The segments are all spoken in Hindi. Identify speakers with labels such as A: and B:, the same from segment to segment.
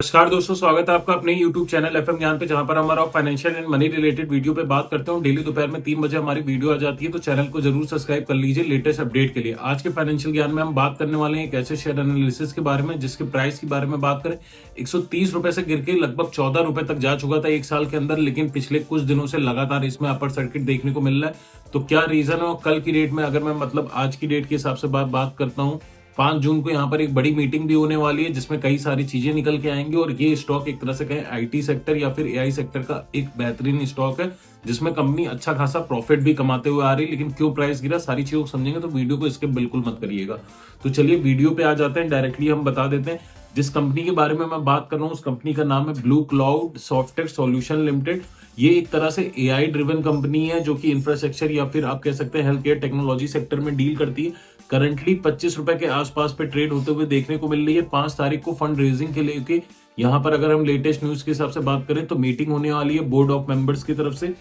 A: नमस्कार दोस्तों, स्वागत है आपका अपने YouTube चैनल एफएम ज्ञान पे, जहां पर हमारा financial and money related video पे बात करते हैं। डेली दोपहर में 3 बजे हमारी वीडियो आ जाती है, तो चैनल को जरूर सब्सक्राइब कर लीजिए लेटेस्ट अपडेट के लिए। आज के फाइनेंशियल ज्ञान में हम बात करने वाले हैं एक ऐसे शेयर एनालिसिस के बारे में जिसके प्राइस के बारे में बात करें। 130 रुपए से गिर के लगभग 14 रुपए तक जा चुका था एक साल के अंदर, लेकिन पिछले कुछ दिनों से लगातार इसमें अपर सर्किट देखने को मिल रहा है। तो क्या रीजन है, और कल की डेट में अगर मैं आज की डेट के हिसाब से बात करता हूँ, 5 जून को यहाँ पर एक बड़ी मीटिंग भी होने वाली है जिसमें कई सारी चीजें निकल के आएंगी। और ये स्टॉक एक तरह से कहें आईटी सेक्टर या फिर एआई सेक्टर का एक बेहतरीन स्टॉक है जिसमें कंपनी अच्छा खासा प्रॉफिट भी कमाते हुए आ रही है। लेकिन क्यों प्राइस गिरा, सारी चीजों को समझेंगे तो वीडियो को स्किप बिल्कुल मत करिएगा। तो चलिए वीडियो पे आ जाते हैं, डायरेक्टली हम बता देते हैं। जिस कंपनी के बारे में मैं बात कर रहा हूँ उस कंपनी का नाम है blue cloud software solution limited. ये एक तरह से एआई ड्रिवन कंपनी है जो कि इंफ्रास्ट्रक्चर या फिर आप कह सकते हैं हेल्थ केयर टेक्नोलॉजी सेक्टर में डील करती है। करंटली 25 रुपए के आसपास पे ट्रेड होते हुए देखने को मिल रही है। 5 तारीख को फंड रेजिंग के लेके यहाँ पर अगर हम लेटेस्ट न्यूज के हिसाब से बात करें तो मीटिंग होने वाली है बोर्ड ऑफ मेंबर्स की तरफ से।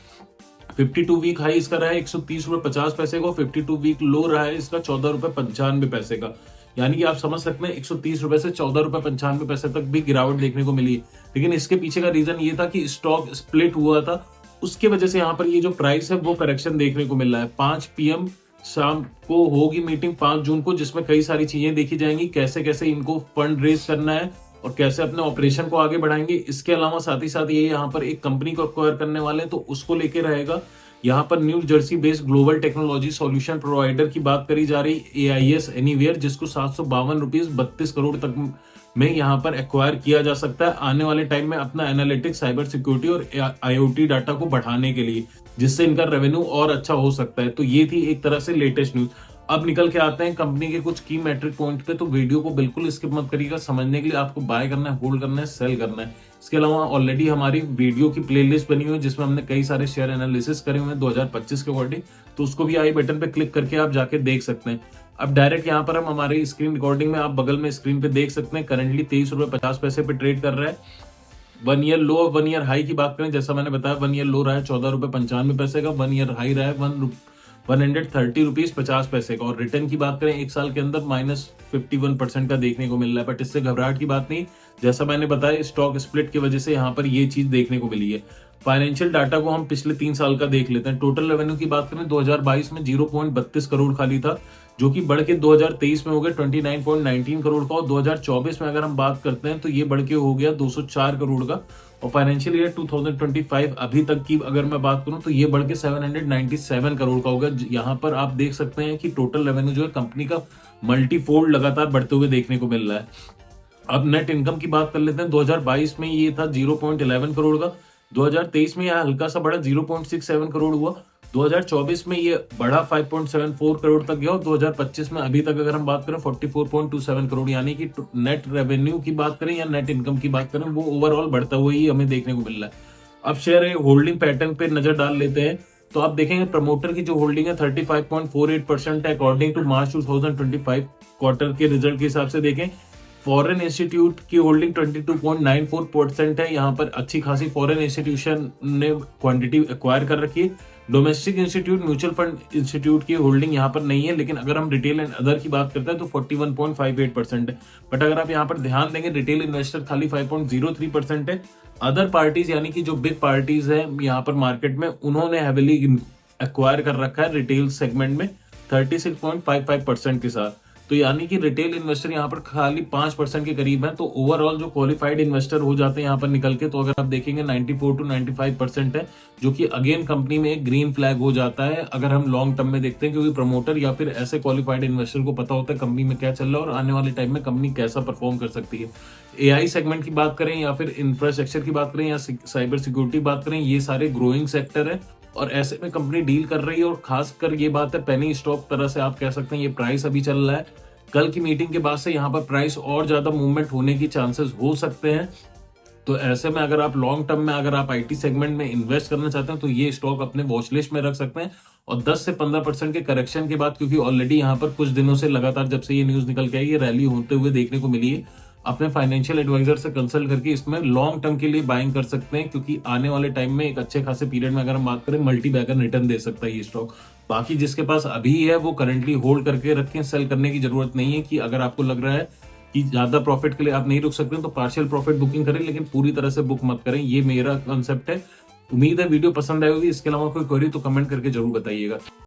A: 52 वीक हाई इसका रहा है 130 रुपए 50 पैसे का, 52 वीक लो रहा है इसका 14 रुपए 95 पैसे का। यानी कि आप समझ सकते हैं 130 रुपए से 14 रुपए 95 पैसे तक भी गिरावट देखने को मिली है। लेकिन इसके पीछे का रीजन ये था कि स्टॉक स्प्लिट हुआ था, उसके वजह से यहाँ पर ये जो प्राइस है वो करेक्शन देखने को मिल रहा है। 5 PM शाम को होगी मीटिंग 5 जून को, जिसमें कई सारी चीजें देखी जाएंगी, कैसे कैसे इनको फंड रेज करना है और कैसे अपने ऑपरेशन को आगे बढ़ाएंगे। इसके अलावा साथ ही साथ ये यहाँ पर एक कंपनी को एक्वायर करने वाले हैं, तो उसको लेके रहेगा। यहाँ पर new Jersey based global technology solution provider की बात करी जा रही, AIS एनीवेयर, जिसको 752 रुपीज 32 करोड़ तक में यहाँ पर एक्वायर किया जा सकता है आने वाले टाइम में अपना एनालिटिक्स, साइबर सिक्योरिटी और IoT डाटा को बढ़ाने के लिए, जिससे इनका रेवेन्यू और अच्छा हो सकता है। तो ये थी एक तरह से लेटेस्ट न्यूज। अब निकल के आते हैं कंपनी के कुछ की मैट्रिक पॉइंट पे, तो वीडियो को बिल्कुल स्किप मत करिएगा। समझने के लिए आपको बाय करना है, होल्ड करना है, सेल करना है। इसके अलावा ऑलरेडी हमारी वीडियो की प्लेलिस्ट बनी हुई है जिसमें हमने कई सारे शेयर एनालिसिस करे हुए हैं 2025 के अकॉर्डिंग, तो उसको भी आई बटन पे क्लिक करके आप जाके देख सकते हैं। अब डायरेक्ट यहाँ पर हम हमारे स्क्रीन रिकॉर्डिंग में आप बगल में स्क्रीन पे देख सकते हैं, करंटली 23 रुपए 50 पैसे पे ट्रेड कर रहा है। 1 ईयर लो और 1 ईयर हाई की बात करें, जैसा मैंने बताया 1 ईयर लो रहा है 14 रुपए 95 पैसे का, 1 ईयर हाई रहा है 130 रुपीज 50 पैसे का। और रिटर्न की बात करें एक साल के अंदर -51% का देखने को मिल रहा है। बट इससे घबराहट की बात नहीं, जैसा मैंने बताया स्टॉक स्प्लिट की वजह से यहाँ पर ये चीज देखने को मिली है। फाइनेंशियल डाटा को हम पिछले 3 साल का देख लेते हैं। टोटल रेवेन्यू की बात करें 2022 में 0.32 करोड़ खाली था, जो कि बढ़ के 2023 में हो गया 29.19 करोड़ का। और 2024 में अगर हम बात करते हैं तो ये बढ़ के हो गया 204 करोड़ का। और फाइनेंशियल ईयर 2025 अभी तक की अगर मैं बात करूं तो ये बढ़ के 797 करोड़ का हो गया। यहाँ पर आप देख सकते हैं कि टोटल रेवेन्यू जो है कंपनी का मल्टीफोल्ड लगातार बढ़ते हुए देखने को मिल रहा है। अब नेट इनकम की बात कर लेते हैं। 2022 में ये था 0.11 करोड़ का, 2023 में यह हल्का सा बढ़ा 0.67 करोड़ हुआ, 2024 में ये बढ़ा 5.74 करोड़ तक गया, और 2025 में अभी तक अगर हम बात करें 44.27 करोड़। यानी कि नेट रेवेन्यू की बात करें या नेट इनकम की बात करें, वो ओवरऑल बढ़ता हुआ ही हमें देखने को मिल रहा है। अब शेयर होल्डिंग पैटर्न पे नजर डाल लेते हैं, तो आप देखेंगे प्रमोटर की जो होल्डिंग है 35.48% है अकॉर्डिंग टू मार्च 2025 क्वार्टर के रिजल्ट के हिसाब से देखें। फॉरेन इंस्टीट्यूट की होल्डिंग 22.94% है। यहाँ पर अच्छी खासी फॉरेन इंस्टीट्यूशन ने क्वांटिटी एक्वायर कर रखी है। Domestic institute, mutual fund institute की होल्डिंग यहाँ पर नहीं है, लेकिन अगर हम रिटेल एंड अदर की बात करते हैं तो 41.58% है। बट अगर आप यहाँ पर ध्यान देंगे रिटेल इन्वेस्टर खाली 5.03% है। अदर पार्टीज यानी कि जो बिग पार्टीज है यहाँ पर मार्केट में, उन्होंने हैविली एक्वायर कर रखा है रिटेल सेगमेंट में 36.55% के साथ। तो यानी कि रिटेल इन्वेस्टर यहाँ पर खाली 5% के करीब है। तो ओवरऑल जो क्वालिफाइड इन्वेस्टर हो जाते हैं यहाँ पर निकल के, तो अगर आप देखेंगे 94 to 95% है, जो कि अगेन कंपनी में एक ग्रीन फ्लैग हो जाता है अगर हम लॉन्ग टर्म में देखते हैं, क्योंकि प्रमोटर या फिर ऐसे क्वालिफाइड इन्वेस्टर को पता होता है कंपनी में क्या चल रहा है और आने वाले टाइम में कंपनी कैसा परफॉर्म कर सकती है। एआई सेगमेंट की बात करें या फिर इंफ्रास्ट्रक्चर की बात करें या साइबर सिक्योरिटी बात करें, ये सारे ग्रोइंग सेक्टर है और ऐसे में कंपनी डील कर रही है। और खासकर ये बात है पेनी स्टॉक तरह से आप कह सकते हैं ये प्राइस अभी चल रहा है। कल की मीटिंग के बाद से यहाँ पर प्राइस और ज्यादा मूवमेंट होने की चांसेस हो सकते हैं। तो ऐसे में अगर आप लॉन्ग टर्म में अगर आप आईटी सेगमेंट में इन्वेस्ट करना चाहते हैं तो ये स्टॉक अपने वॉच लिस्ट में रख सकते हैं। और 10 से 15% के करेक्शन के बाद, क्योंकि ऑलरेडी यहाँ पर कुछ दिनों से लगातार जब से ये न्यूज निकल के आई, ये रैली होते हुए देखने को मिली है, अपने फाइनेंशियल एडवाइजर से कंसल्ट करके इसमें लॉन्ग टर्म के लिए बाइंग कर सकते हैं, क्योंकि आने वाले टाइम में एक अच्छे खासे पीरियड में अगर हम बात करें मल्टी बैगर रिटर्न दे सकता है ये स्टॉक। बाकी जिसके पास अभी है वो करंटली होल्ड करके रखें, सेल करने की जरूरत नहीं है। कि अगर आपको लग रहा है कि ज्यादा प्रॉफिट के लिए आप नहीं रुक सकते तो पार्शियल प्रॉफिट बुकिंग करें, लेकिन पूरी तरह से बुक मत करें। ये मेरा कॉन्सेप्ट है। उम्मीद है वीडियो पसंद आई होगी। इसके अलावा कोई क्वेरी तो कमेंट करके जरूर बताइएगा।